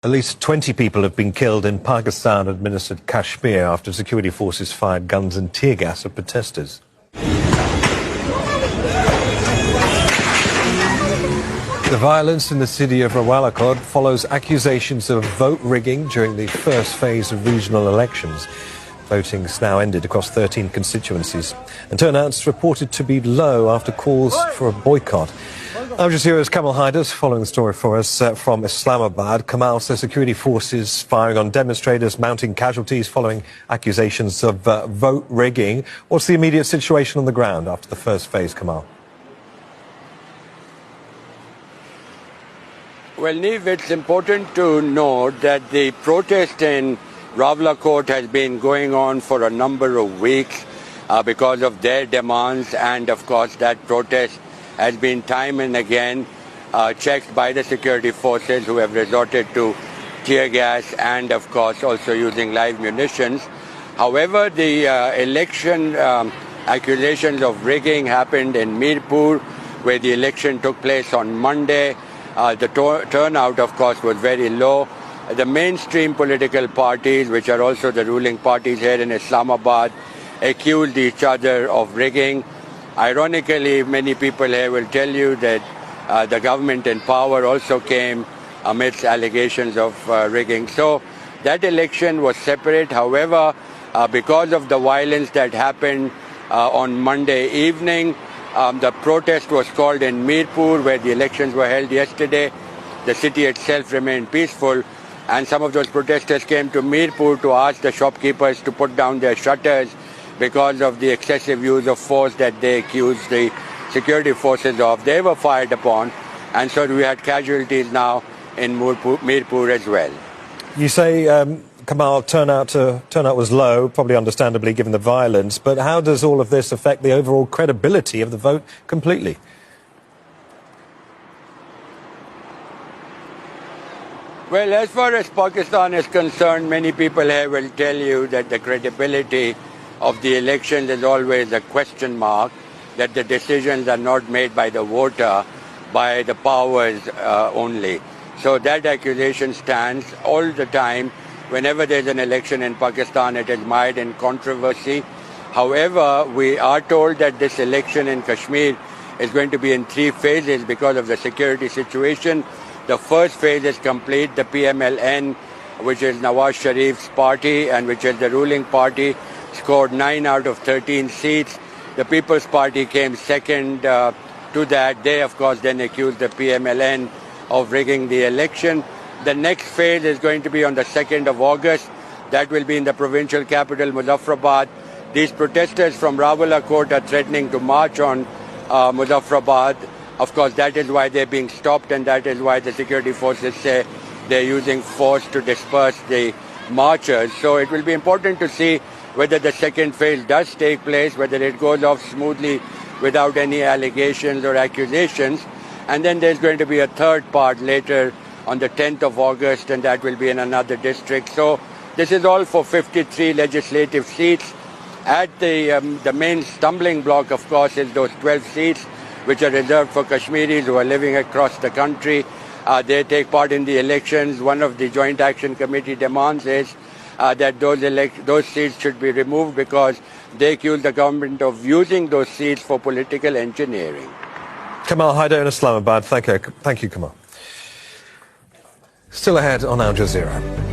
At least 20 people have been killed in Pakistan-administered Kashmir after security forces fired guns and tear gas at protesters. The violence in the city of Rawalakot follows accusations of vote rigging during the first phase of regional elections. Voting's now ended across 13 constituencies, and turnout's reported to be low after calls for a boycott. Al Jazeera's Kamal Haider's following the story for us from Islamabad. Kamal says security forces firing on demonstrators, mounting casualties following accusations of vote rigging. What's the immediate situation on the ground after the first phase, Kamal? Well, Neve, it's important to note that the protest in Rawalakot has been going on for a number of weeks because of their demands, and of course that protest has been time and again checked by the security forces, who have resorted to tear gas and of course also using live munitions. However, the election accusations of rigging happened in Mirpur, where the election took place on Monday. The turnout, of course, was very low. The mainstream political parties, which are also the ruling parties here in Islamabad, accused each other of rigging. Ironically, many people here will tell you that the government in power also came amidst allegations of rigging. So that election was separate. However, because of the violence that happened on Monday evening, the protest was called in Mirpur, where the elections were held yesterday. The city itself remained peaceful, and some of those protesters came to Mirpur to ask the shopkeepers to put down their shutters because of the excessive use of force that they accused the security forces of. They were fired upon, and so we had casualties now in Mirpur as well. You say, Kamal, turnout was low, probably understandably given the violence, but how does all of this affect the overall credibility of the vote completely? Well, as far as Pakistan is concerned, many people here will tell you that the credibility of the elections is always a question mark, that the decisions are not made by the voter, by the powers only. So that accusation stands all the time. Whenever there's an election in Pakistan, it is mired in controversy. However, we are told that this election in Kashmir is going to be in 3 phases because of the security situation. The first phase is complete. The PMLN, which is Nawaz Sharif's party and which is the ruling party, scored 9 out of 13 seats. The People's Party came second to that. They, of course, then accused the PMLN of rigging the election. The next phase is going to be on the 2nd of August. That will be in the provincial capital, Muzaffarabad. These protesters from Rawalakot are threatening to march on Muzaffarabad. Of course, that is why they're being stopped, and that is why the security forces say they're using force to disperse the marchers. So it will be important to see whether the second phase does take place, whether it goes off smoothly without any allegations or accusations. And then there's going to be a third part later on the 10th of August, and that will be in another district. So this is all for 53 legislative seats. At the main stumbling block, of course, is those 12 seats which are reserved for Kashmiris who are living across the country. They take part in the elections. One of the Joint Action Committee demands is that those seats should be removed because they accuse the government of using those seats for political engineering. Kamal Haider in Islamabad. Thank you, Kamal. Still ahead on Al Jazeera.